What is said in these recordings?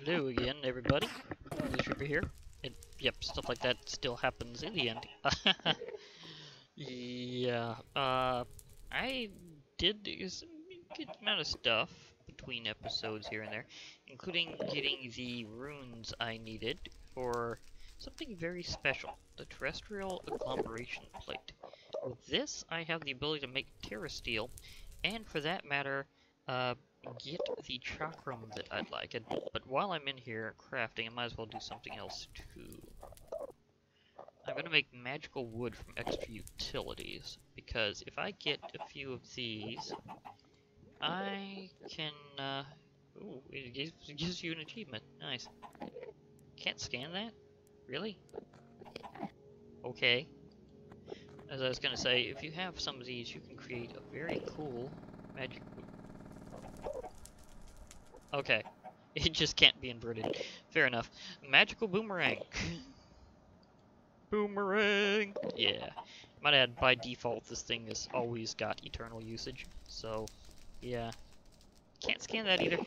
Hello again, everybody. Glitchville here. Yep, stuff like that still happens in the end. Yeah, I did some good amount of stuff between episodes here and there, including getting the runes I needed for something very special, the terrestrial agglomeration plate. With this, I have the ability to make terra steel, and for that matter, get the chakram that I'd like. But while I'm in here crafting, I might as well do something else too. I'm going to make magical wood from extra utilities, because if I get a few of these, I can, ooh, it gives you an achievement. Nice. Can't scan that? Really? Okay. As I was going to say, if you have some of these, you can create a very cool magic... Okay. It just can't be inverted. Fair enough. Magical boomerang. Boomerang! Yeah. Might add, by default, this thing has always got eternal usage. So, yeah. Can't scan that either.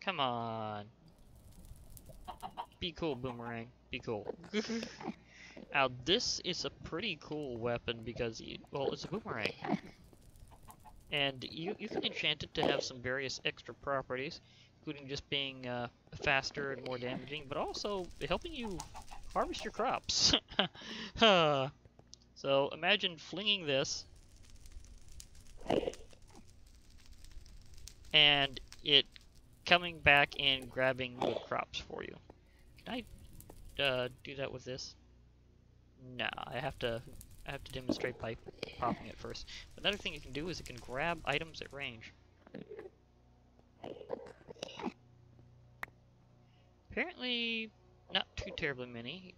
Come on. Be cool, boomerang. Be cool. Now, this is a pretty cool weapon because, well, it's a boomerang. And you can enchant it to have some various extra properties, including just being faster and more damaging, but also helping you harvest your crops. So imagine flinging this and it coming back and grabbing the crops for you. Can I do that with this? Nah, I have to demonstrate by popping it first. But another thing you can do is it can grab items at range. Apparently, not too terribly many.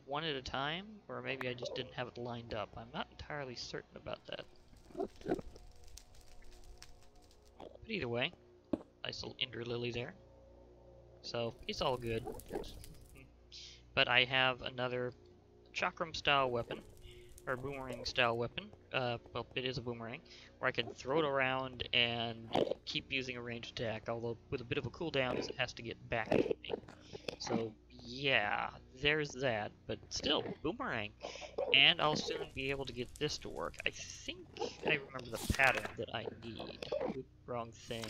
One at a time, or maybe I just didn't have it lined up. I'm not entirely certain about that. But either way, nice little ender lily there. So, it's all good. But I have another chakram style weapon, or boomerang style weapon. Well, it is a boomerang, where I can throw it around and keep using a ranged attack, although with a bit of a cooldown as it has to get back to me. So, yeah, there's that, but still, boomerang. And I'll soon be able to get this to work. I think I remember the pattern that I need. Oops, wrong thing.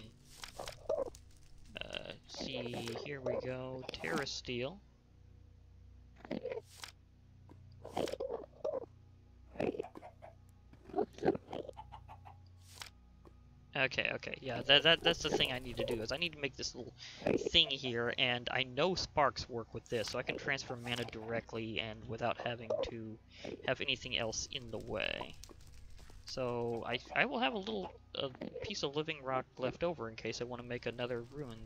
See, here we go. Terra Steel. Okay, yeah, that's the thing I need to do, is I need to make this little thing here, and I know sparks work with this, so I can transfer mana directly and without having to have anything else in the way. So, I will have a little piece of living rock left over in case I want to make another rune,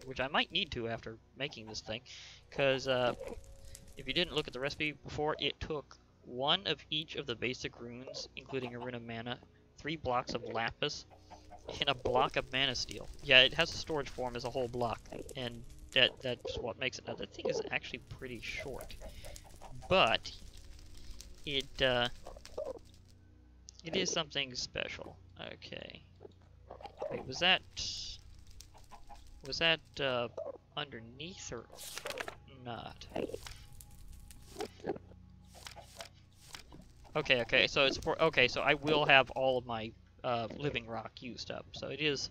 which I might need to after making this thing, because if you didn't look at the recipe before, it took one of each of the basic runes, including a rune of mana, 3 blocks of lapis, and a block of mana steel. Yeah, it has a storage form as a whole block, and that's what makes it. Now, that thing is actually pretty short, but it is something special. Okay. Wait, was that underneath or not? Okay, so it's for, okay, so I will have all of my living rock used up. So it is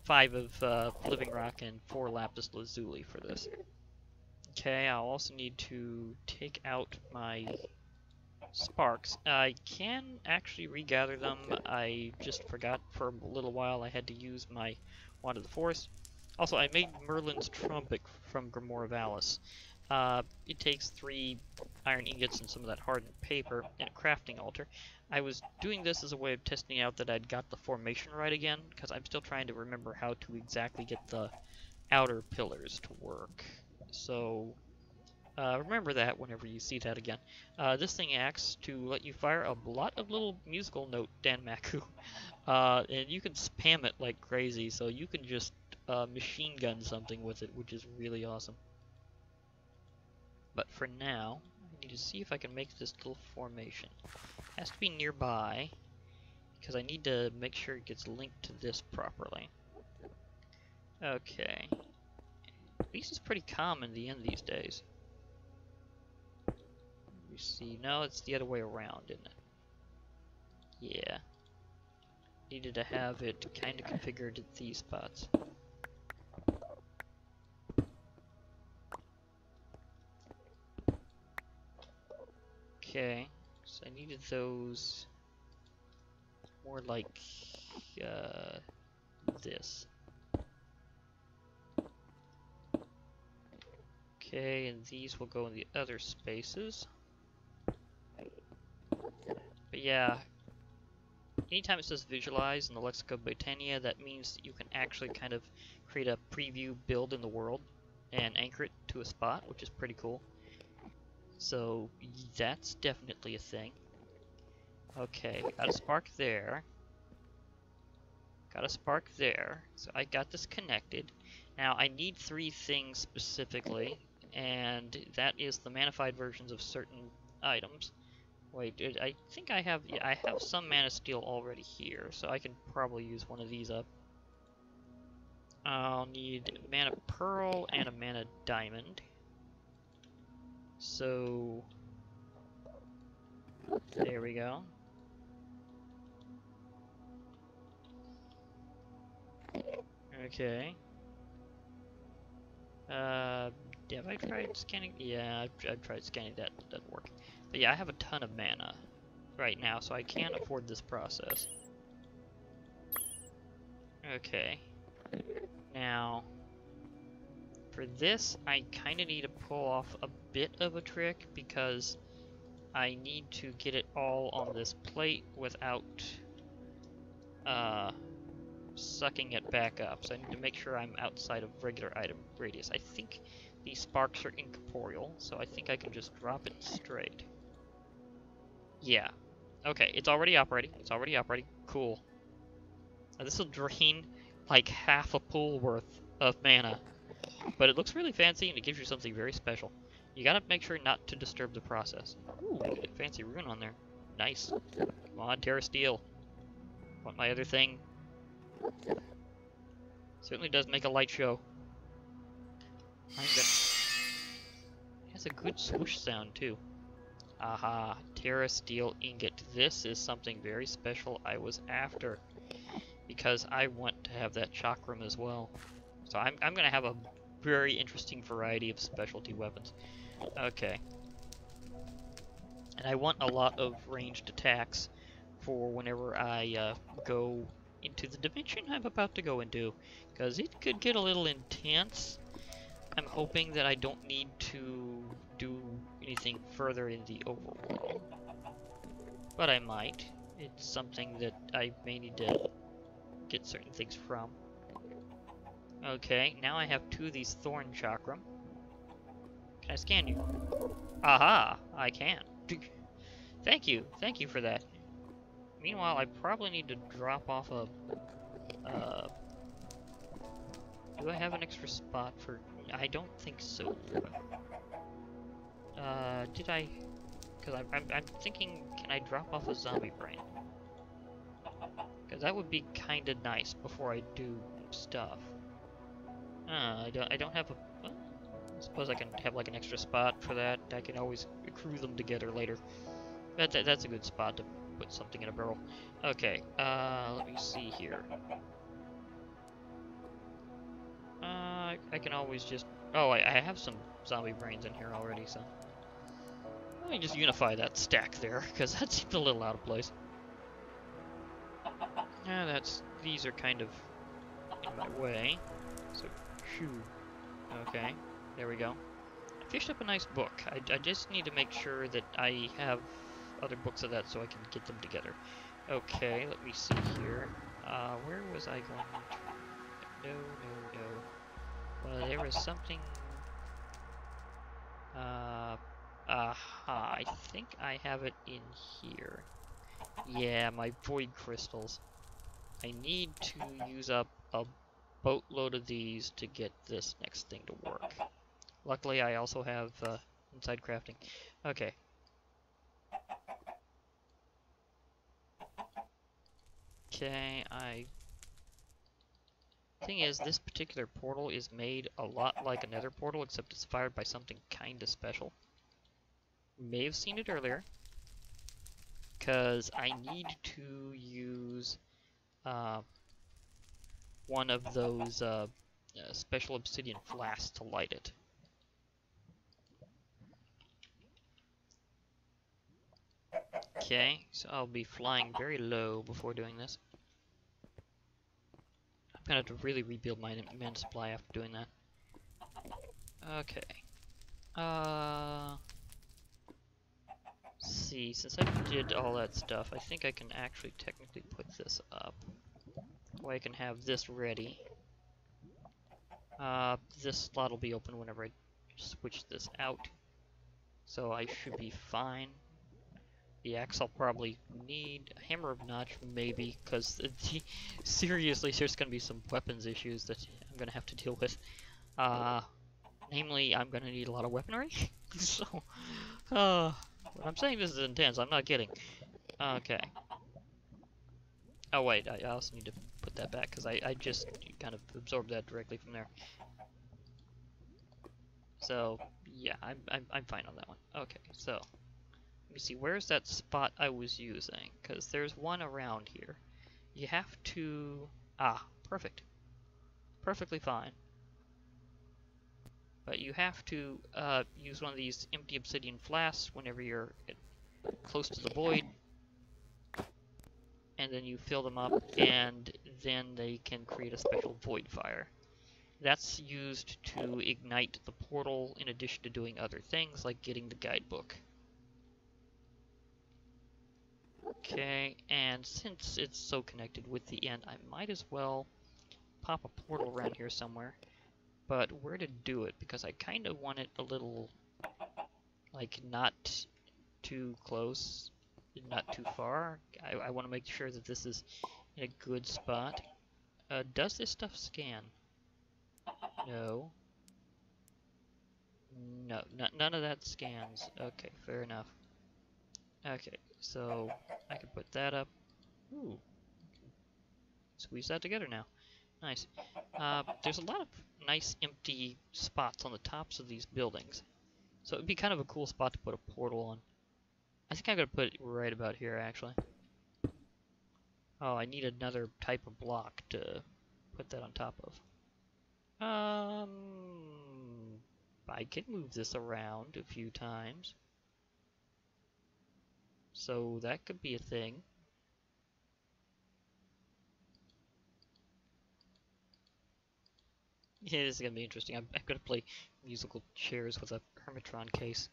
5 of living rock and 4 lapis lazuli for this. Okay, I'll also need to take out my sparks. I can actually regather them. I just forgot for a little while I had to use my Wand of the Forest. Also, I made Merlin's trumpet from Grimoire of Alice. It takes 3 iron ingots and some of that hardened paper and a crafting altar. I was doing this as a way of testing out that I'd got the formation right again, because I'm still trying to remember how to exactly get the outer pillars to work. So, remember that whenever you see that again. This thing acts to let you fire a lot of little musical note Danmaku. And you can spam it like crazy, so you can just machine gun something with it, which is really awesome. But for now, I need to see if I can make this little formation. It has to be nearby, because I need to make sure it gets linked to this properly. Okay. Peace is pretty common at the end these days. You see, no, it's the other way around, isn't it? Yeah. Needed to have it kind of configured at these spots. Okay, so I needed those more like this. Okay, and these will go in the other spaces. But yeah, anytime it says visualize in the Lexica Britannia, that means that you can actually kind of create a preview build in the world and anchor it to a spot, which is pretty cool. So that's definitely a thing. Okay, got a spark there. Got a spark there. So I got this connected. Now I need 3 things specifically, and that is the manified versions of certain items. Wait, I think I have, yeah, I have some mana steel already here, so I can probably use one of these up. I'll need mana pearl and a mana diamond. So there we go. Okay. Have I tried scanning? Yeah, I've tried scanning that. It doesn't work. But yeah, I have a ton of mana right now, so I can't afford this process. Okay. Now, for this, I kind of need to pull off a bit of a trick because I need to get it all on this plate without sucking it back up. So I need to make sure I'm outside of regular item radius. I think these sparks are incorporeal, so I think I can just drop it straight. Yeah. Okay, it's already operating. It's already operating. Cool. Now this will drain like half a pool worth of mana. But it looks really fancy and it gives you something very special. You gotta make sure not to disturb the process. Ooh, look at that fancy rune on there. Nice. Come on, Terra Steel. Want my other thing? Certainly does make a light show. It has a good swoosh sound too. Aha, Terra Steel Ingot. This is something very special I was after. Because I want to have that chakram as well. So I'm gonna have a very interesting variety of specialty weapons. Okay. And I want a lot of ranged attacks for whenever I go into the dimension I'm about to go into, because it could get a little intense. I'm hoping that I don't need to do anything further in the overworld, but I might. It's something that I may need to get certain things from. Okay, now I have 2 of these thorn chakram. Can I scan you? Aha, I can. Thank you for that. Meanwhile, I probably need to drop off a... do I have an extra spot for... I don't think so. Did I... Because I'm thinking, can I drop off a zombie brain? Because that would be kind of nice before I do stuff. I don't have a... Well, I suppose I can have like an extra spot for that. I can always accrue them together later. That's a good spot to put something in a barrel. Okay, let me see here. I can always just... Oh, I have some zombie brains in here already, so... Let me just unify that stack there, because that seems a little out of place. Yeah, these are kind of in my way. So, shoo. Okay, there we go. I fished up a nice book. I just need to make sure that I have other books of that so I can get them together. Okay, let me see here. Where was I going to... No. Well, there was something... aha, I think I have it in here. Yeah, my void crystals. I need to use up a boatload of these to get this next thing to work. Luckily, I also have inside crafting. Okay. Okay, I Thing is, this particular portal is made a lot like a nether portal, except it's fired by something kinda special. You may have seen it earlier, because I need to use one of those special obsidian flasks to light it. Okay, so I'll be flying very low before doing this. I'm gonna have to really rebuild my mana supply after doing that. Okay. See, since I did all that stuff, I think I can actually technically put this up. Or I can have this ready. This slot will be open whenever I switch this out. So I should be fine. The axe I'll probably need. A hammer of notch, maybe, because seriously, there's going to be some weapons issues that I'm going to have to deal with. Namely, I'm going to need a lot of weaponry. So, when I'm saying this is intense, I'm not kidding. Okay. Oh wait, I also need to put that back, because I just kind of absorbed that directly from there. So, yeah, I'm fine on that one. Okay, so, let me see, where's that spot I was using? Because there's one around here. You have to... Ah, perfect. Perfectly fine. But you have to use one of these empty obsidian flasks whenever you're close to the void. And then you fill them up, and then they can create a special void fire. That's used to ignite the portal in addition to doing other things like getting the guidebook. Okay, and since it's so connected with the end, I might as well pop a portal around here somewhere. But where to do it, because I kind of want it a little, like, not too close, not too far. I want to make sure that this is in a good spot. Does this stuff scan? No. No, none of that scans. Okay, fair enough. Okay, so I can put that up. Ooh. Squeeze that together now. Nice. There's a lot of nice empty spots on the tops of these buildings. So it'd be kind of a cool spot to put a portal on. I think I'm going to put it right about here, actually. Oh, I need another type of block to put that on top of. I can move this around a few times. So that could be a thing. Yeah, this is going to be interesting. I'm going to play musical chairs with a Hermitron case.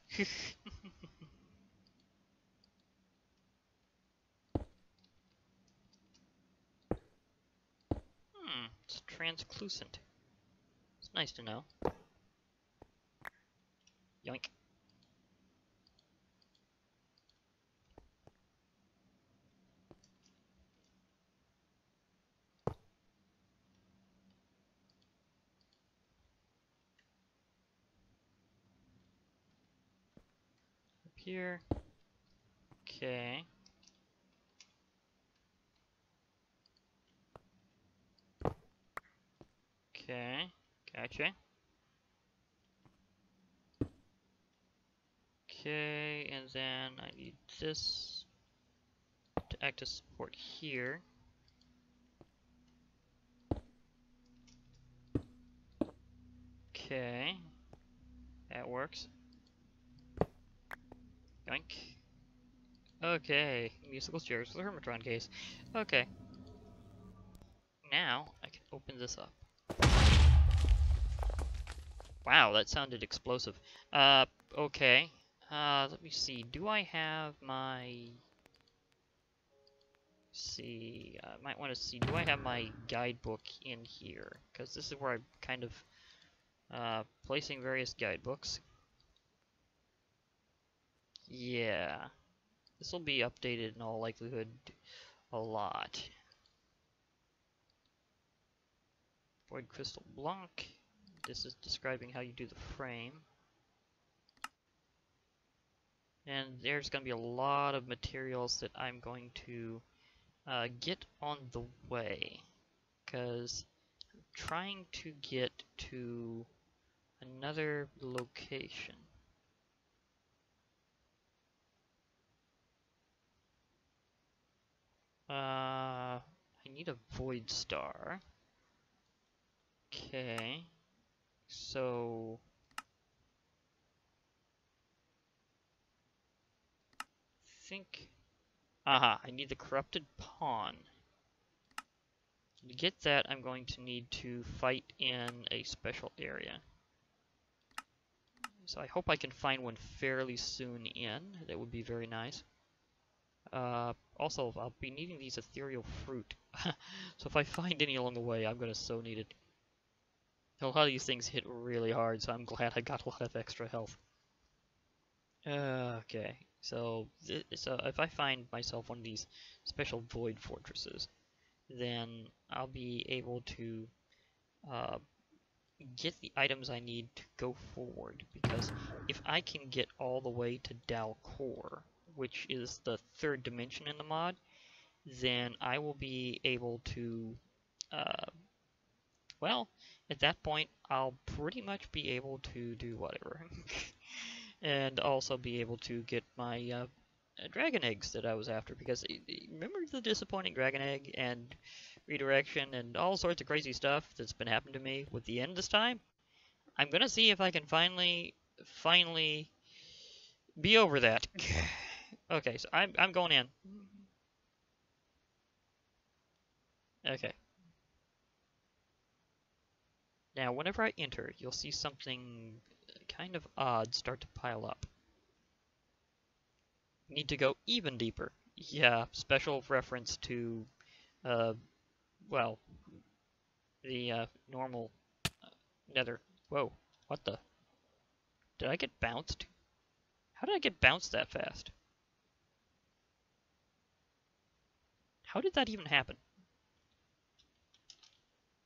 It's translucent. It's nice to know. Yoink. Up here. Okay. Okay. Gotcha. Okay, and then I need this to act as support here. Okay. That works. Yoink. Okay. Musical chairs with a Hermitron case. Okay. Now, I can open this up. Wow, that sounded explosive. Okay. Let me see. Do I have my... See, I might want to see, do I have my guidebook in here? Because this is where I'm kind of placing various guidebooks. Yeah. This will be updated in all likelihood a lot. Void Crystal Blanc. This is describing how you do the frame. And there's going to be a lot of materials that I'm going to get on the way. Because I'm trying to get to another location. I need a void star. Okay. So think aha, I need the corrupted pawn. To get that, I'm going to need to fight in a special area. So I hope I can find one fairly soon in. That would be very nice. Also, I'll be needing these ethereal fruit. So if I find any along the way, I'm going to so need it. A lot of these things hit really hard, so I'm glad I got a lot of extra health. Okay, so if I find myself one of these special void fortresses, then I'll be able to get the items I need to go forward, because if I can get all the way to Dal Core, which is the third dimension in the mod, then I will be able to, well, at that point, I'll pretty much be able to do whatever. And also be able to get my dragon eggs that I was after, because remember the disappointing dragon egg and redirection and all sorts of crazy stuff that's been happening to me with the end this time? I'm gonna see if I can finally be over that. Okay, so I'm going in. Okay. Now, whenever I enter, you'll see something kind of odd start to pile up. Need to go even deeper. Yeah, special reference to, well, the normal nether. Whoa, what the? Did I get bounced? How did I get bounced that fast? How did that even happen?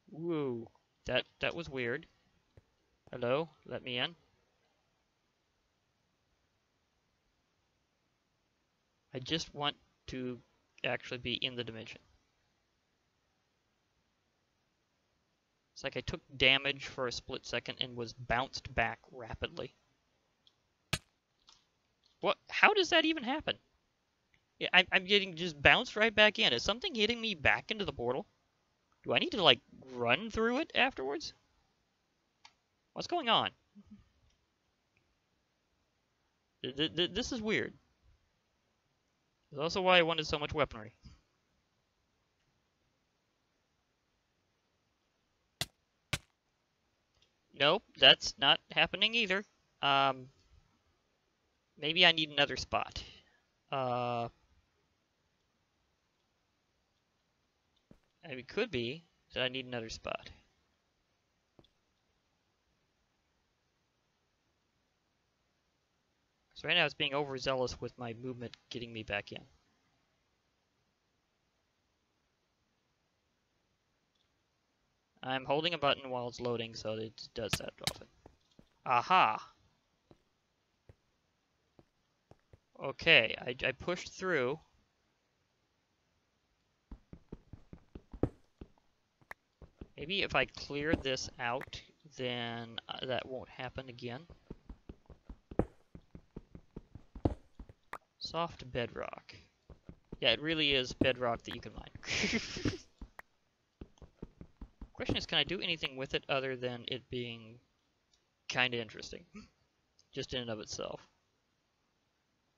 Whoa, that was weird. Hello, let me in. I just want to actually be in the dimension. It's like I took damage for a split second and was bounced back rapidly. What? How does that even happen? Yeah, I'm getting just bounced right back in. Is something hitting me back into the portal? Do I need to, like, run through it afterwards? What's going on? This is weird. That's also why I wanted so much weaponry. Nope, that's not happening either. Maybe I need another spot. It could be that I need another spot. So right now it's being overzealous with my movement getting me back in. I'm holding a button while it's loading, so it does that often. Aha! Okay, I pushed through. Maybe if I clear this out, then that won't happen again. Soft bedrock. Yeah, it really is bedrock that you can mine. Question is, can I do anything with it other than it being kind of interesting? Just in and of itself.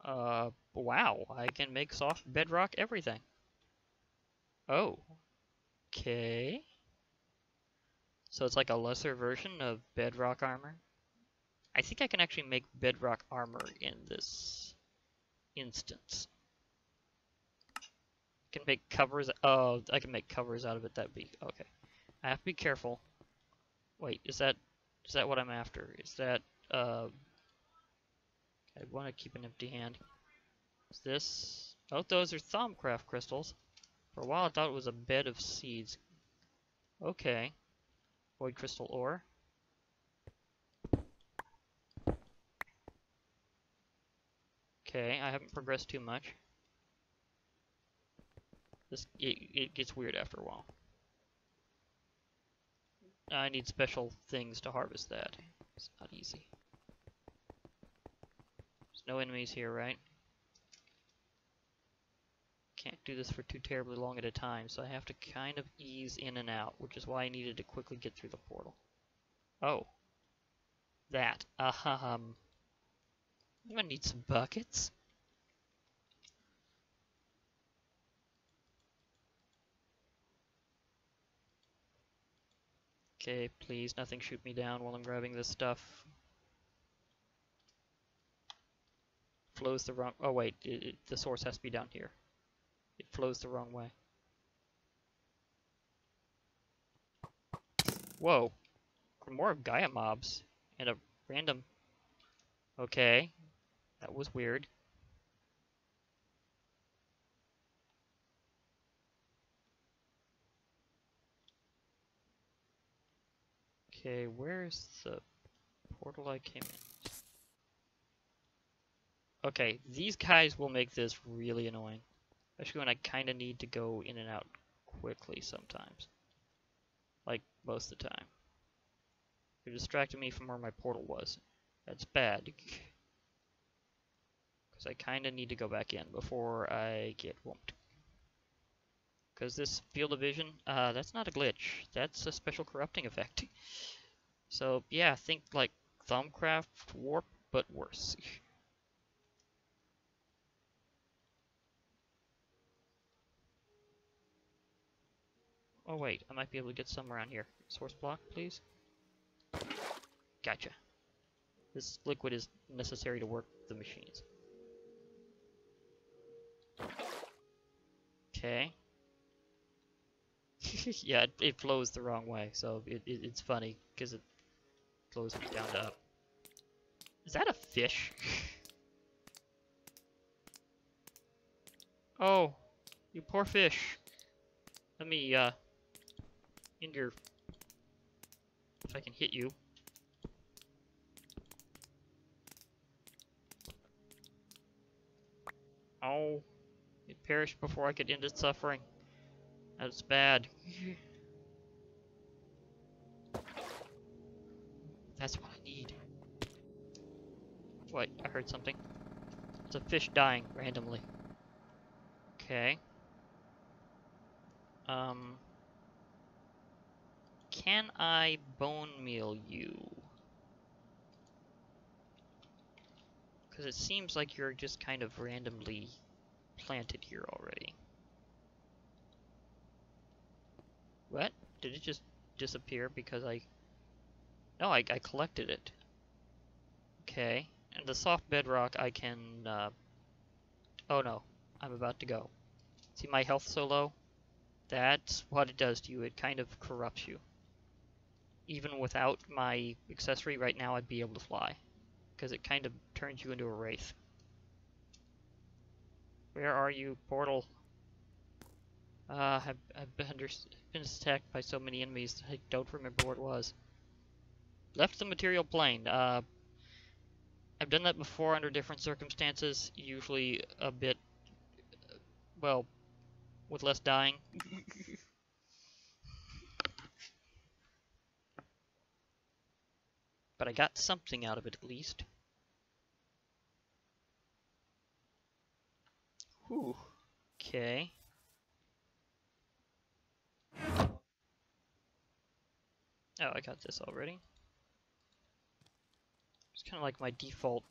Wow, I can make soft bedrock everything. Oh. Okay. So it's like a lesser version of bedrock armor. I think I can actually make bedrock armor in this instance. I can make covers. Oh, I can make covers out of it. That'd be okay. I have to be careful. Wait, is that what I'm after? Is that I want to keep an empty hand. Is this? Oh, those are Thaumcraft crystals. For a while I thought it was a bed of seeds. Okay. Void crystal ore. Okay, I haven't progressed too much. It gets weird after a while. I need special things to harvest that. It's not easy. There's no enemies here, right? Can't do this for too terribly long at a time, so I have to kind of ease in and out, which is why I needed to quickly get through the portal. Oh. That. I'm gonna need some buckets. Okay, please, nothing shoot me down while I'm grabbing this stuff. Flows the wrong... Oh wait, the source has to be down here. It flows the wrong way. Whoa. More of Gaia mobs. And a random... Okay. That was weird. Okay, where's the portal I came in? Okay, these guys will make this really annoying. Especially when I kind of need to go in and out quickly sometimes. Like, most of the time. You're distracting me from where my portal was. That's bad. Because I kind of need to go back in before I get whooped. Because this field of vision, that's not a glitch. That's a special corrupting effect. So, yeah, think like Thumbcraft Warp, but worse. Oh wait, I might be able to get some around here. Source block, please. Gotcha. This liquid is necessary to work the machines. Okay. Yeah, it flows the wrong way, so it's funny, because it flows from down to up. Is that a fish? Oh, you poor fish. Let me, in your... If I can hit you. Oh, it perished before I could end its suffering. That's bad. That's what I need. Wait, I heard something. It's a fish dying randomly. Okay. Can I bone meal you? Because it seems like you're just kind of randomly planted here already. What? Did it just disappear because I... No, I collected it. Okay. And the soft bedrock I can... Oh no. I'm about to go. See my health so low? That's what it does to you. It kind of corrupts you. Even without my accessory right now, I'd be able to fly. Because it kind of turns you into a wraith. Where are you, portal? I've been attacked by so many enemies that I don't remember what it was. Left the material plane. I've done that before under different circumstances, usually a bit, well, with less dying. But I got something out of it at least. Whew. Okay. Oh, I got this already. It's kind of like my default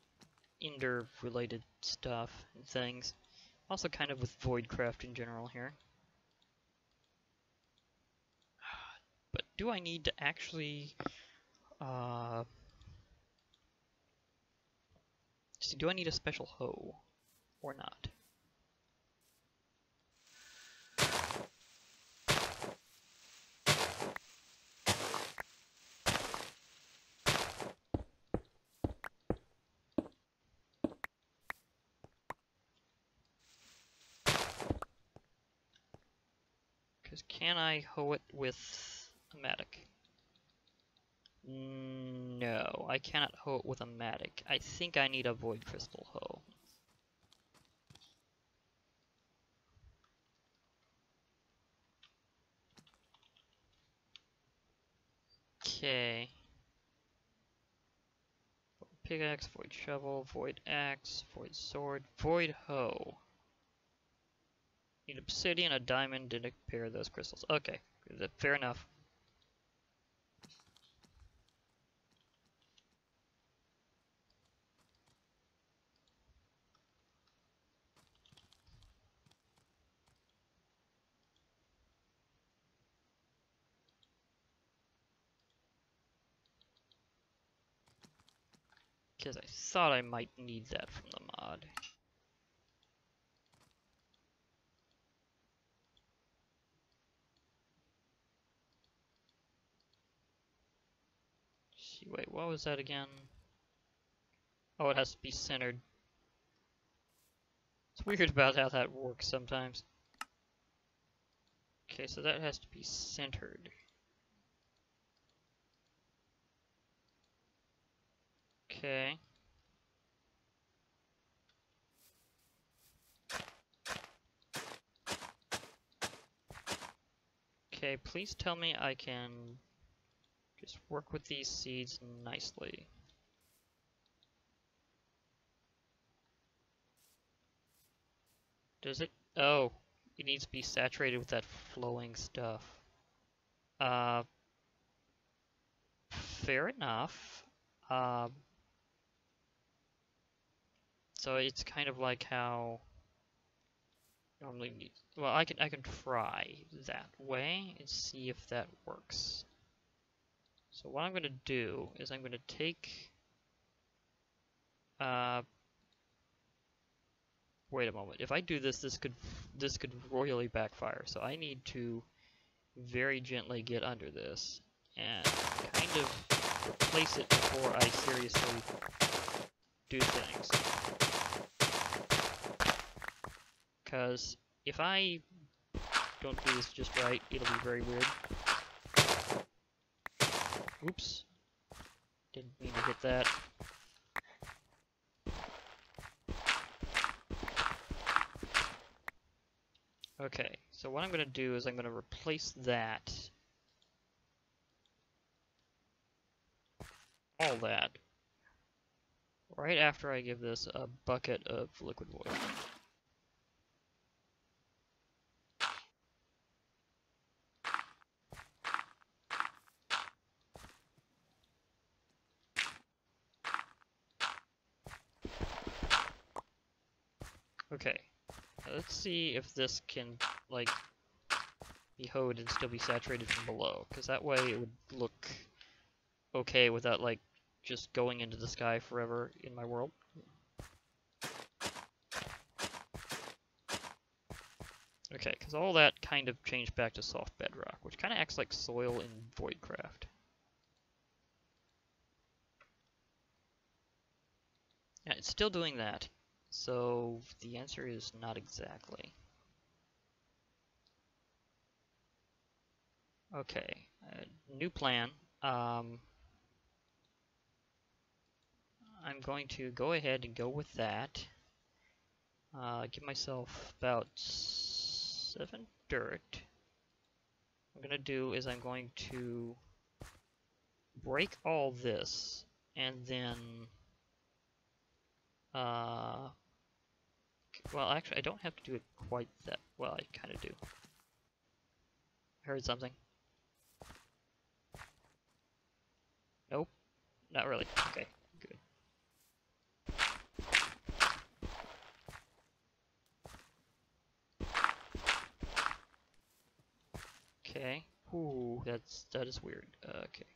Ender-related stuff and things. Also kind of with Voidcraft in general here. But do I need to actually... see, do I need a special hoe? Or not? Because can I hoe it with a matic? No, I cannot hoe it with a matic. I think I need a void crystal hoe. pickaxe, void shovel, void axe, void sword, void hoe. Need obsidian, a diamond, and a pair of those crystals. Okay, fair enough. Because I thought I might need that from the mod. See, wait, what was that again? Oh, it has to be centered. It's weird about how that works sometimes. Okay, so that has to be centered. Okay. Okay, please tell me I can just work with these seeds nicely. Does it? Oh, it needs to be saturated with that flowing stuff. Fair enough. So it's kind of like how normally need. Well, I can try that way and see if that works. So what I'm going to do is I'm going to take. Wait a moment. If I do this, this could royally backfire. So I need to very gently get under this and kind of replace it before I seriously do things. Because if I don't do this just right, it'll be very weird. Oops. Didn't mean to hit that. Okay, so what I'm going to do is I'm going to replace that, all that, right after I give this a bucket of liquid void. Okay, let's see if this can, like, be hoed and still be saturated from below, because that way it would look okay without, like, just going into the sky forever in my world. Okay, because all that kind of changed back to soft bedrock, which kind of acts like soil in Voidcraft. Yeah, it's still doing that, so the answer is not exactly. Okay, new plan. I'm going to go ahead and go with that. Give myself about 7 dirt. What I'm going to do is I'm going to break all this, and then, well, actually, I don't have to do it quite that, well, I kind of do. I heard something. Nope, not really. Okay, good. Okay. Ooh, that is weird. Okay.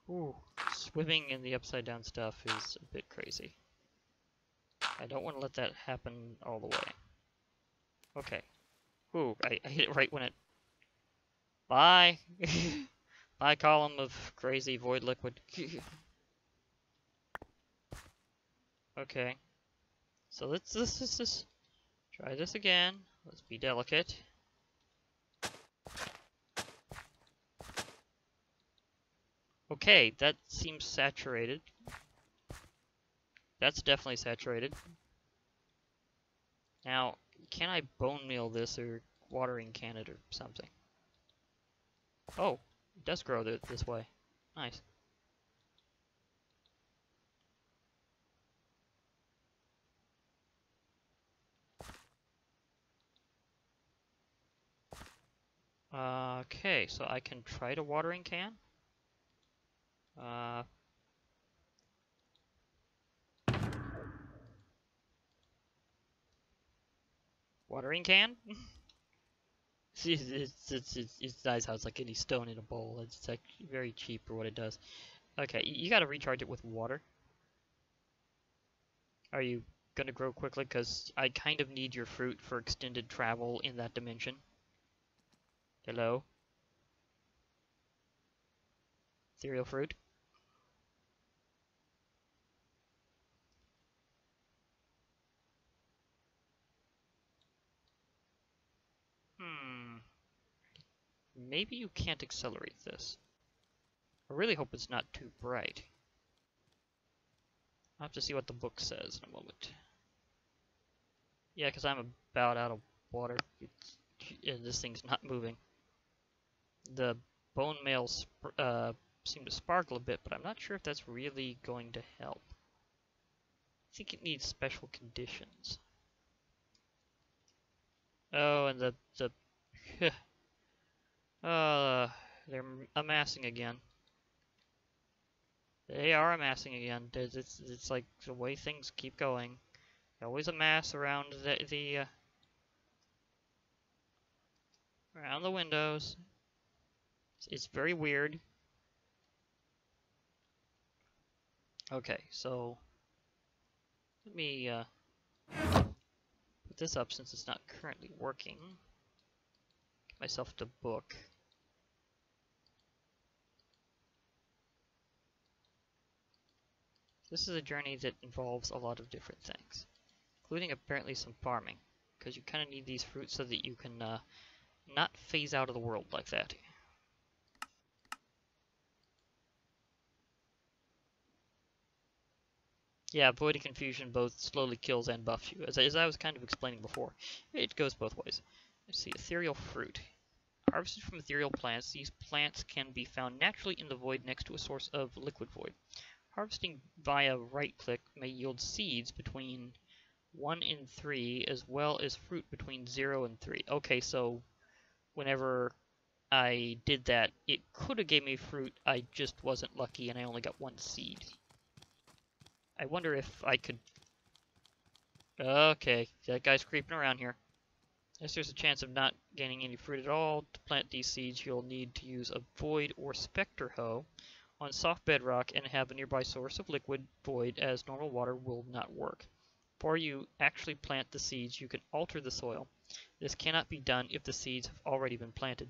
Ooh, swimming in the upside down stuff is a bit crazy. I don't want to let that happen all the way. Okay. Ooh, I hit it right when it... Bye! Bye, column of crazy void liquid. Okay. So let's try this again. Let's be delicate. Okay, that seems saturated. That's definitely saturated. Now, can I bone meal this or watering can it or something. Oh, it does grow this way. Nice. Okay, so I can try to watering can. Watering can? It's nice how it's like any stone in a bowl. It's like very cheap for what it does. Okay, you gotta recharge it with water. Are you gonna grow quickly? Because I kind of need your fruit for extended travel in that dimension. Hello? Cereal fruit? Hmm. Maybe you can't accelerate this. I really hope it's not too bright. I'll have to see what the book says in a moment. Yeah, because I'm about out of water. And this thing's not moving. The bone mails seem to sparkle a bit, but I'm not sure if that's really going to help. I think it needs special conditions. Oh, and the they're amassing again. They are amassing again. It's like the way things keep going. They always amass around around the windows. It's very weird. Okay, so let me put this up since it's not currently working. Get myself the book. This is a journey that involves a lot of different things, including apparently some farming, because you kind of need these fruits so that you can not phase out of the world like that. Yeah, Void Confusion both slowly kills and buffs you, as I was kind of explaining before. It goes both ways. Let's see, ethereal fruit. Harvested from ethereal plants, these plants can be found naturally in the void next to a source of liquid void. Harvesting via right-click may yield seeds between 1 and 3, as well as fruit between 0 and 3. Okay, so whenever I did that, it could have gave me fruit, I just wasn't lucky and I only got 1 seed. I wonder if I could... Okay, that guy's creeping around here. As there's a chance of not gaining any fruit at all, to plant these seeds you'll need to use a void or specter hoe on soft bedrock and have a nearby source of liquid void, as normal water will not work. Before you actually plant the seeds, you can alter the soil. This cannot be done if the seeds have already been planted.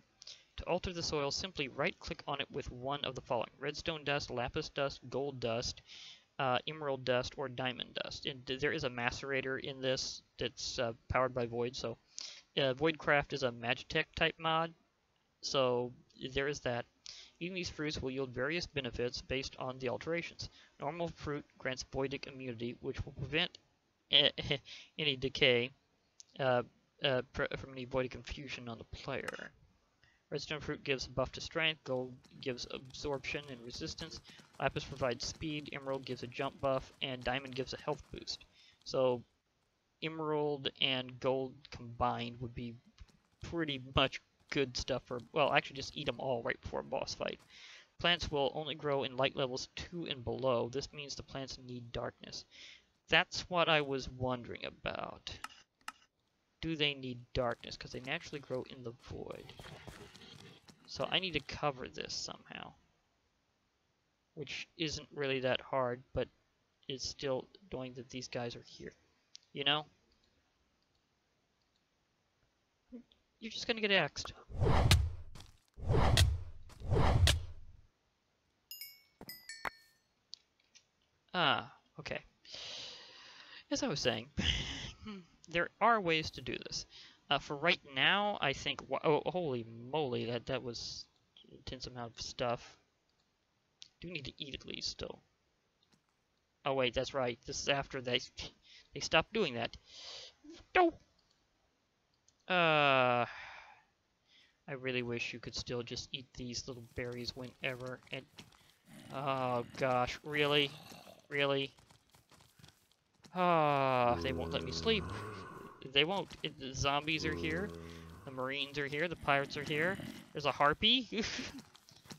To alter the soil, simply right-click on it with one of the following: redstone dust, lapis dust, gold dust, emerald dust, or diamond dust. And there is a macerator in this that's powered by Void, so Voidcraft is a Magitech type mod, so there is that. Eating these fruits will yield various benefits based on the alterations. Normal fruit grants voidic immunity, which will prevent any decay from any voidic confusion on the player. Redstone fruit gives a buff to strength, gold gives absorption and resistance, lapis provides speed, emerald gives a jump buff, and diamond gives a health boost. So emerald and gold combined would be pretty much good stuff for, well, actually just eat them all right before a boss fight. Plants will only grow in light levels 2 and below. This means the plants need darkness. That's what I was wondering about. Do they need darkness? Because they naturally grow in the void. So I need to cover this somehow. Which isn't really that hard, but it's still annoying that these guys are here. You know? You're just gonna get axed. Ah, okay. As I was saying, there are ways to do this. For right now, I think... Oh, holy moly, that was an intense amount of stuff. Do need to eat at least, still. Oh wait, that's right. This is after they stopped doing that. No! I really wish you could still just eat these little berries whenever. And oh gosh, really? Really? Ah, they won't let me sleep. They won't. The zombies are here. The Marines are here. The pirates are here. There's a harpy.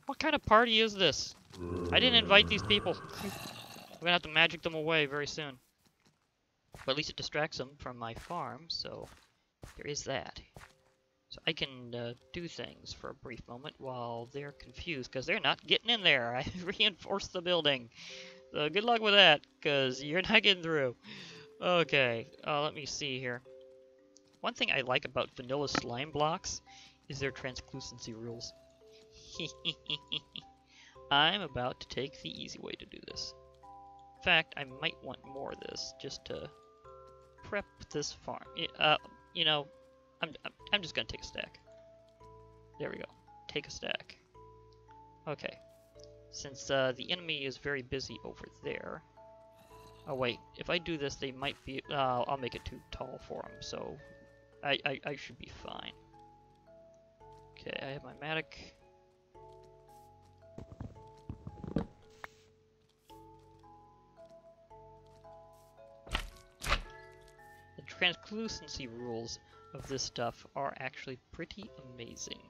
What kind of party is this? I didn't invite these people. I'm gonna have to magic them away very soon. But at least it distracts them from my farm, so there is that. So I can do things for a brief moment while they're confused, because they're not getting in there. I reinforced the building. So good luck with that, because you're not getting through. Okay, let me see here. One thing I like about vanilla slime blocks is their translucency rules. I'm about to take the easy way to do this. In fact, I might want more of this just to prep this farm. You know, I'm just gonna take a stack. There we go. Take a stack. Okay. Since the enemy is very busy over there. Oh wait, if I do this, they might be. I'll make it too tall for them, so I should be fine. Okay, I have my Magic. The translucency rules of this stuff are actually pretty amazing.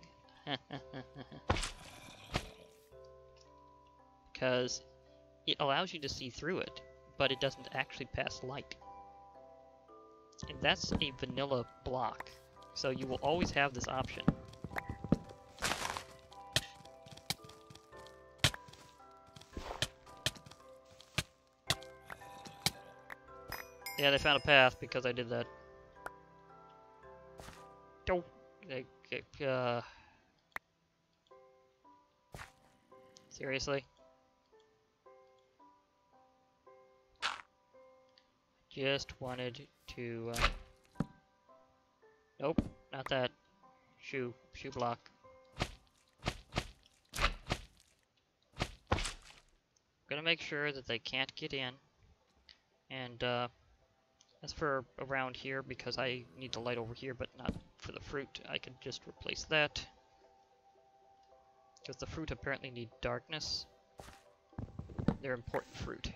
Because it allows you to see through it, but it doesn't actually pass light. And that's a vanilla block, so you will always have this option. Yeah, they found a path because I did that. Oh, seriously? Just wanted to, nope, not that. Shoe block. Gonna make sure that they can't get in. And, as for around here, because I need the light over here, but not for the fruit, I can just replace that. Because the fruit apparently need darkness. They're important fruit.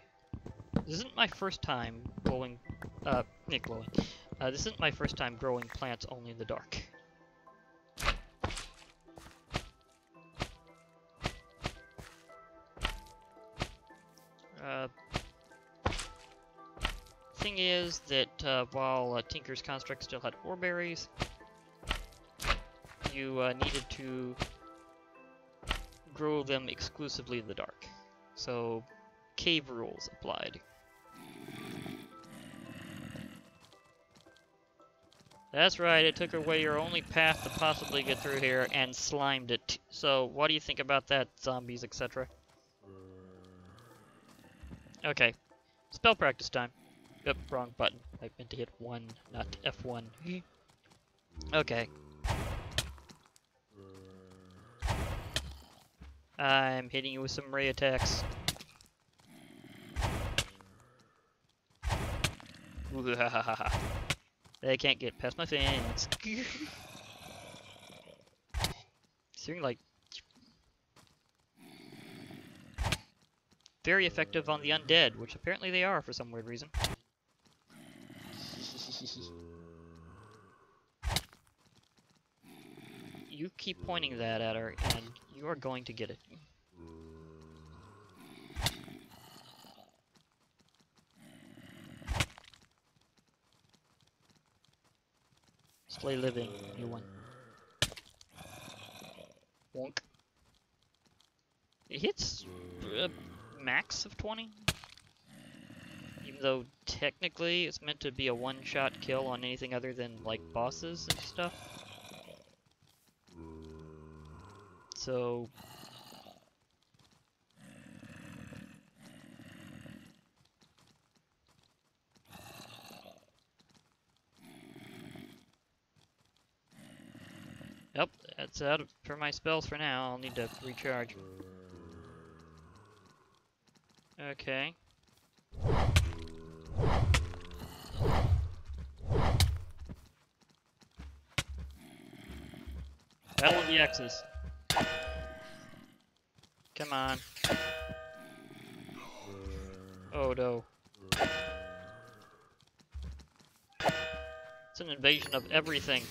This isn't my first time this isn't my first time growing plants only in the dark. Thing is that while Tinker's Construct still had ore berries, you needed to grow them exclusively in the dark. So cave rules applied. That's right, it took away your only path to possibly get through here and slimed it. So what do you think about that, zombies, etc.? Okay, spell practice time. Yep, wrong button. I meant to hit 1, not F1. Okay. I'm hitting you with some ray attacks. They can't get past my fence. Seeing like very effective on the undead, which apparently they are for some weird reason. You keep pointing that at her, and you are going to get it. Display living, new one. Wonk. It hits max of 20. Even though technically it's meant to be a one-shot kill on anything other than like bosses and stuff. So yep, that's out for my spells for now. I'll need to recharge. Okay. Battle of the X's. Come on. Oh no. It's an invasion of everything.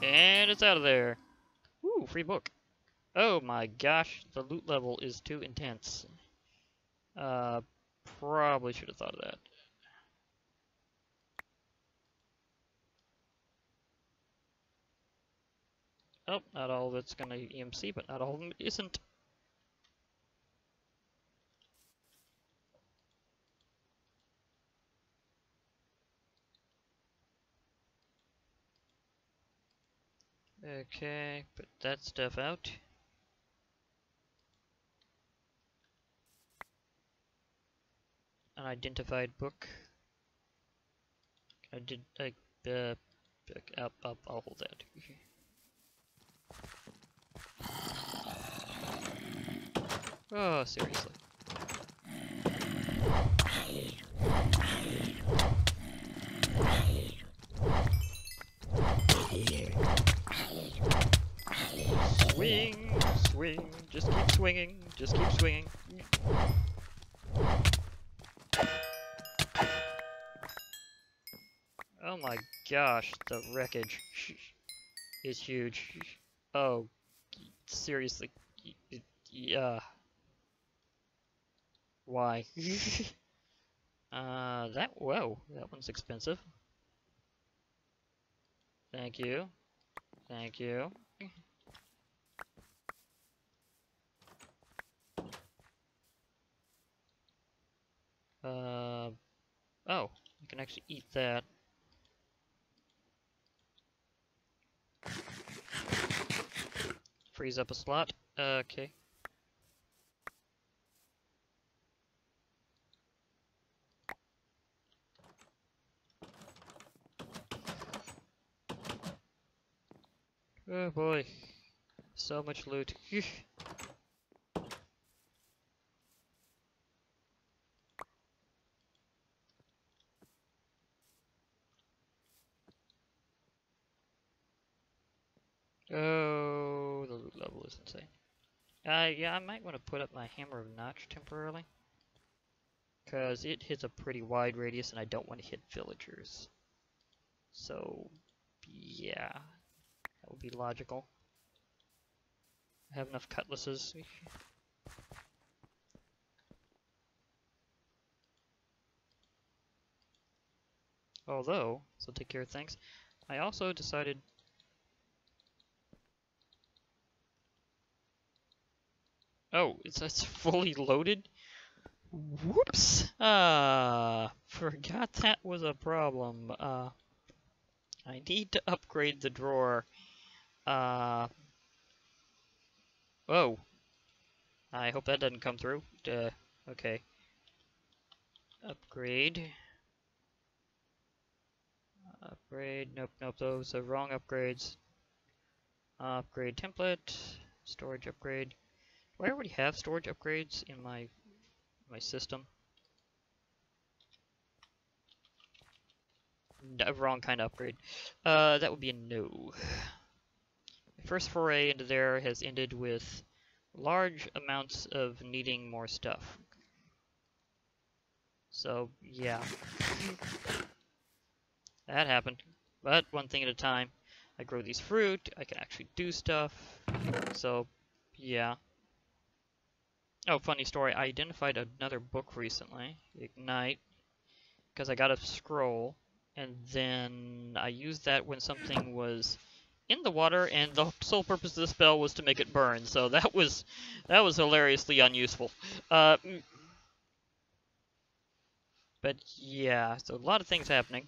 And it's out of there. Woo, free book. Oh my gosh, the loot level is too intense. Probably should have thought of that. Oh, not all of it's gonna EMC, but not all of them isn't. Okay, put that stuff out. Unidentified book. I'll hold that. Oh, seriously. Swing, swing, just keep swinging, just keep swinging. Oh my gosh, the wreckage is huge. Oh, seriously. Yeah. Why? Whoa, that one's expensive. Thank you. Thank you. Oh, I can actually eat that. Freeze up a slot. Okay. Oh boy. So much loot. Oh, the loot level is insane. Yeah, I might want to put up my Hammer of Notch temporarily. Because it hits a pretty wide radius and I don't want to hit villagers. So, yeah. That would be logical. I have enough cutlasses. Although, so take care of things. I also decided... Oh, it's fully loaded? Whoops! Forgot that was a problem. I need to upgrade the drawer. Whoa. I hope that doesn't come through. Okay. Upgrade. Upgrade. Nope, those are wrong upgrades. Upgrade template. Storage upgrade. Do I already have storage upgrades in my system? No, wrong kind of upgrade. That would be a no. My first foray into there has ended with large amounts of needing more stuff. So, yeah. That happened. But one thing at a time. I grow these fruit, I can actually do stuff. So, yeah. Oh, funny story. I identified another book recently, Ignite, because I got a scroll, and then I used that when something was in the water, and the sole purpose of the spell was to make it burn. So that was hilariously unuseful. But yeah, so a lot of things happening.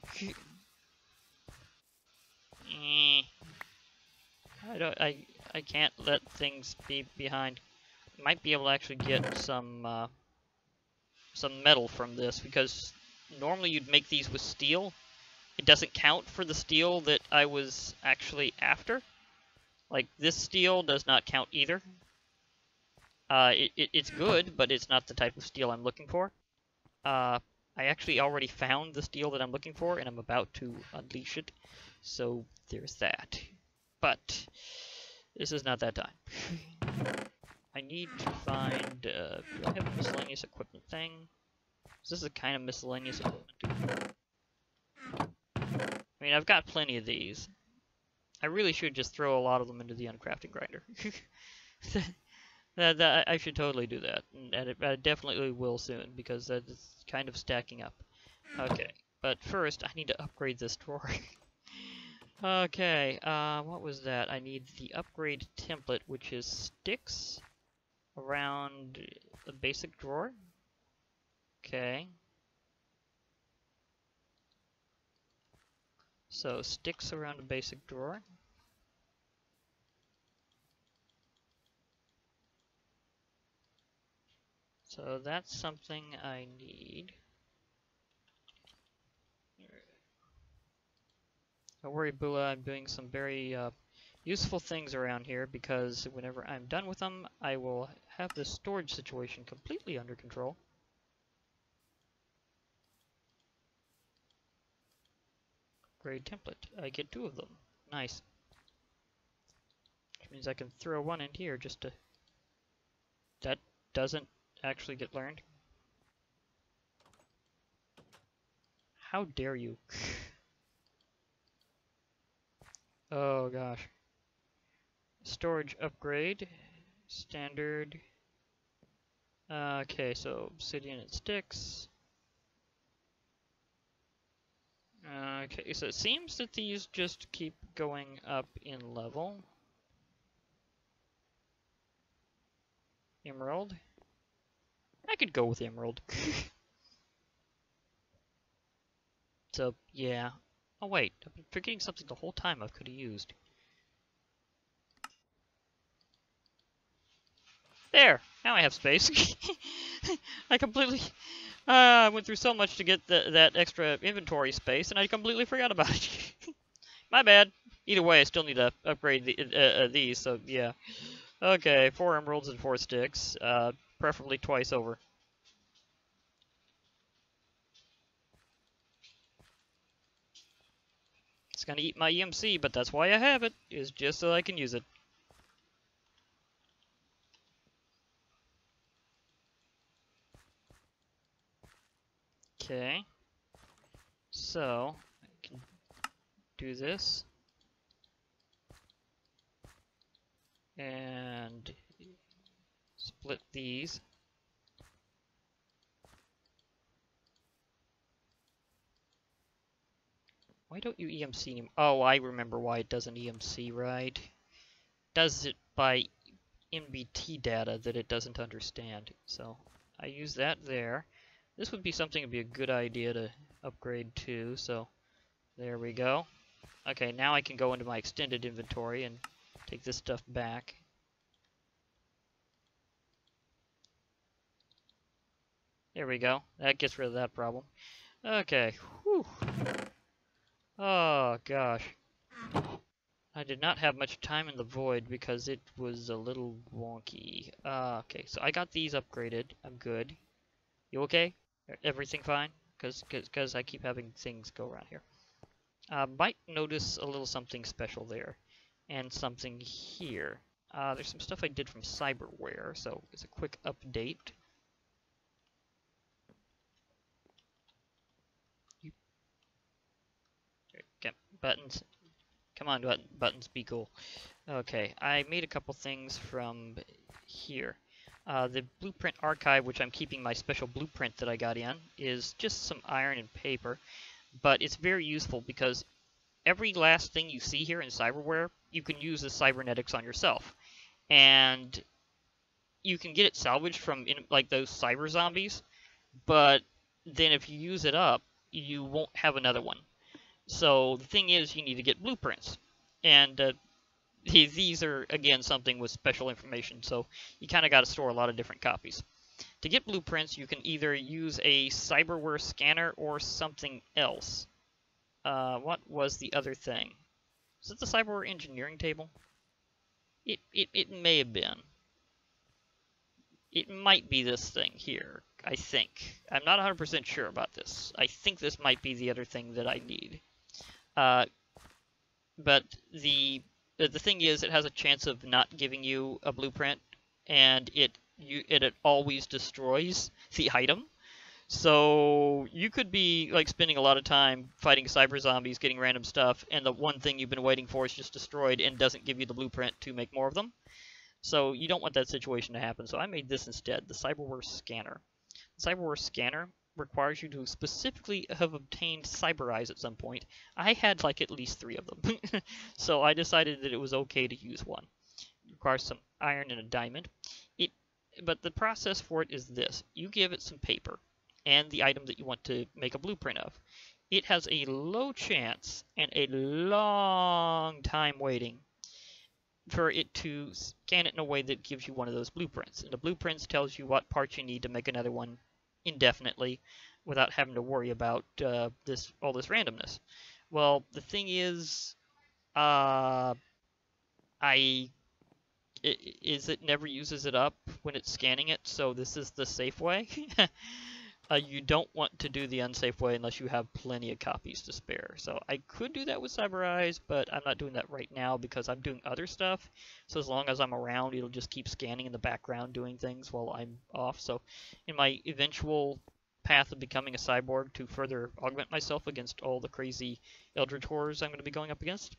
I can't let things be behind. Might be able to actually get some metal from this, because normally you'd make these with steel. It doesn't count for the steel that I was actually after. Like, this steel does not count either. It's good, but it's not the type of steel I'm looking for. I actually already found the steel that I'm looking for, and I'm about to unleash it. So there's that. But this is not that time. I need to find, do I have a miscellaneous equipment thing? Is this a kind of miscellaneous equipment? I mean, I've got plenty of these. I really should just throw a lot of them into the uncrafting grinder. I should totally do that, and I definitely will soon, because that's kind of stacking up. Okay, but first, I need to upgrade this drawer. Okay, what was that? I need the upgrade template, which is sticks around the basic drawer. Okay. So, sticks around a basic drawer. So that's something I need. Don't worry, Bula, I'm doing some very useful things around here, because whenever I'm done with them, I will have the storage situation completely under control. Upgrade template. I get 2 of them. Nice. Which means I can throw one in here just to... That doesn't actually get learned. How dare you? Oh gosh. Storage upgrade. Standard. Okay, so obsidian and sticks. Okay, so it seems that these just keep going up in level. Emerald. I could go with emerald. So, yeah. Oh wait, I've been forgetting something the whole time I could have used. There! Now I have space. I completely... I went through so much to get that extra inventory space, and I completely forgot about it. My bad. Either way, I still need to upgrade these, so yeah. Okay, 4 emeralds and 4 sticks. Preferably twice over. It's gonna eat my EMC, but that's why I have it, is just so I can use it. Okay. So, I can do this. And split these. Why don't you EMC anymore? Oh, I remember why it doesn't EMC, right? It does it by MBT data that it doesn't understand. So I use that there. This would be something that'd be a good idea to upgrade to, so there we go. Okay, now I can go into my extended inventory and take this stuff back. There we go. That gets rid of that problem. Okay. Whew. Oh, gosh. I did not have much time in the void because it was a little wonky. Okay, so I got these upgraded. I'm good. You okay? Everything fine? Because I keep having things go around here. Might notice a little something special there. And something here. There's some stuff I did from Cyberware, so it's a quick update. Get buttons. Come on, buttons, be cool. Okay, I made a couple things from here. The blueprint archive, which I'm keeping my special blueprint that I got in, is just some iron and paper, but it's very useful because every last thing you see here in Cyberware, you can use as cybernetics on yourself. And you can get it salvaged from like those cyber zombies, but then if you use it up, you won't have another one. So the thing is, you need to get blueprints, and these are, again, something with special information, so you kind of got to store a lot of different copies. To get blueprints, you can either use a cyberware scanner or something else. What was the other thing? Is it the cyberware engineering table? It may have been. It might be this thing here, I think. I'm not 100% sure about this. I think this might be the other thing that I need. But the thing is, it has a chance of not giving you a blueprint, and it always destroys the item. So you could be like spending a lot of time fighting cyber zombies, getting random stuff, and the one thing you've been waiting for is just destroyed and doesn't give you the blueprint to make more of them. So you don't want that situation to happen. So I made this instead, the Cyberware Scanner. The Cyberware Scanner requires you to specifically have obtained cyber eyes at some point. I had like at least 3 of them. So I decided that it was okay to use one. It requires some iron and a diamond. But the process for it is this. You give it some paper and the item that you want to make a blueprint of. It has a low chance and a long time waiting for it to scan it in a way that gives you one of those blueprints. And the blueprints tells you what parts you need to make another one indefinitely without having to worry about all this randomness. Well, the thing is, it never uses it up when it's scanning it, so this is the safe way. You don't want to do the unsafe way unless you have plenty of copies to spare. So I could do that with Cyber Eyes, but I'm not doing that right now because I'm doing other stuff. So as long as I'm around, it'll just keep scanning in the background doing things while I'm off. So in my eventual path of becoming a cyborg to further augment myself against all the crazy Eldritch horrors I'm going to be going up against,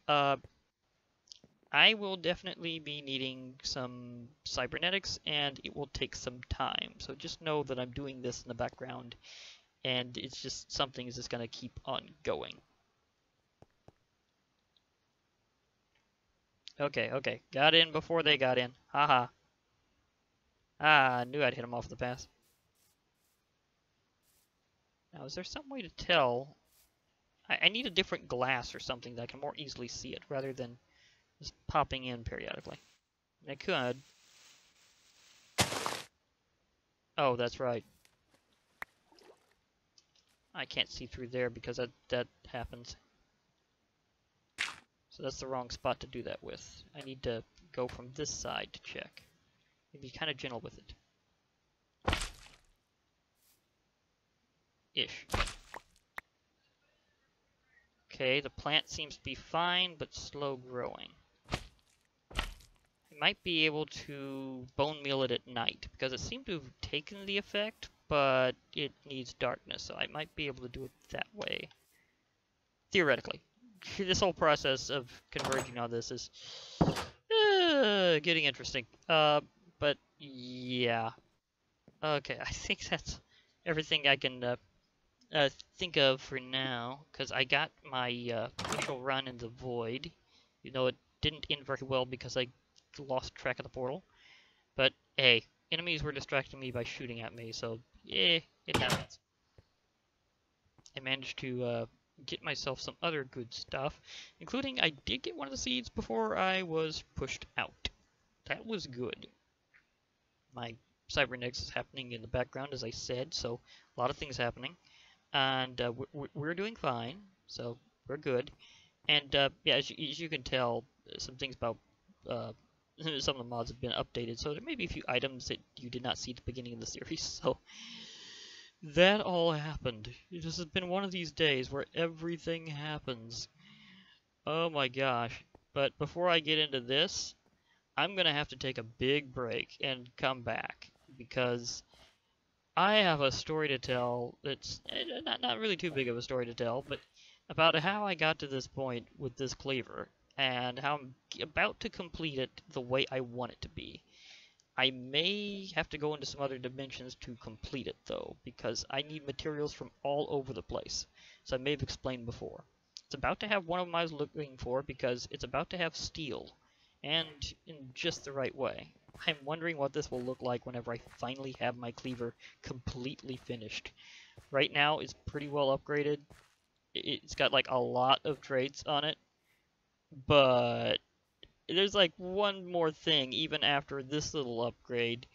I will definitely be needing some cybernetics, and it will take some time. So just know that I'm doing this in the background, and it's just something is just going to keep on going. Okay. Got in before they got in. Haha. I knew I'd hit them off the pass. Now, is there some way to tell? I need a different glass or something that I can more easily see it, rather than just popping in periodically. I could. Oh, that's right. I can't see through there because that happens. So that's the wrong spot to do that with. I need to go from this side to check. Be kind of gentle with it. Ish. Okay, the plant seems to be fine, but slow growing. I might be able to bone meal it at night, because it seemed to have taken the effect, but it needs darkness, so I might be able to do it that way. Theoretically. This whole process of converging on this is getting interesting. But yeah. Okay, I think that's everything I can think of for now, because I got my initial run in the void. You know, it didn't end very well because I lost track of the portal. But hey, enemies were distracting me by shooting at me, so yeah, it happens. I managed to get myself some other good stuff, including I did get one of the seeds before I was pushed out. That was good. My cybernetics is happening in the background, as I said, so a lot of things happening. And we're doing fine, so we're good. And yeah, as you can tell, some things about some of the mods have been updated, so there may be a few items that you did not see at the beginning of the series. So that all happened. This has been one of these days where everything happens. Oh my gosh. But before I get into this, I'm gonna have to take a big break and come back, because I have a story to tell that's not really too big of a story to tell, but about how I got to this point with this cleaver, and how I'm about to complete it the way I want it to be. I may have to go into some other dimensions to complete it, though, because I need materials from all over the place, so I may have explained before. It's about to have one of them I was looking for, because it's about to have steel, and in just the right way. I'm wondering what this will look like whenever I finally have my cleaver completely finished. Right now, it's pretty well upgraded. It's got like a lot of traits on it, but there's like one more thing even after this little upgrade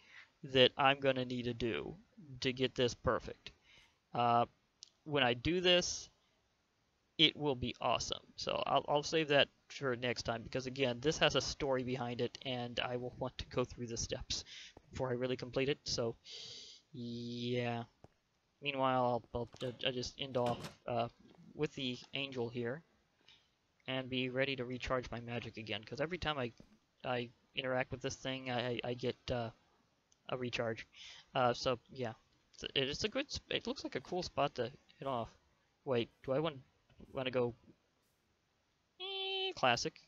that I'm gonna need to do to get this perfect. When I do this, it will be awesome. So I'll save that for next time, because again, this has a story behind it, and I will want to go through the steps before I really complete it. So, yeah. Meanwhile, I'll just end off with the angel here, and be ready to recharge my magic again. Because every time I interact with this thing, I get a recharge. So yeah, it's a good. It looks like a cool spot to hit off. Wait, do I want to go classic?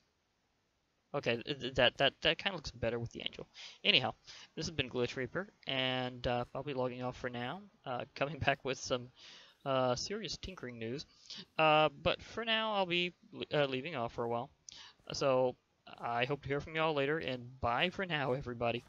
Okay, that kind of looks better with the angel. Anyhow, this has been Glitch Reaper, and I'll be logging off for now. Coming back with some serious tinkering news. But for now, I'll be leaving off for a while. So I hope to hear from y'all later, and bye for now, everybody.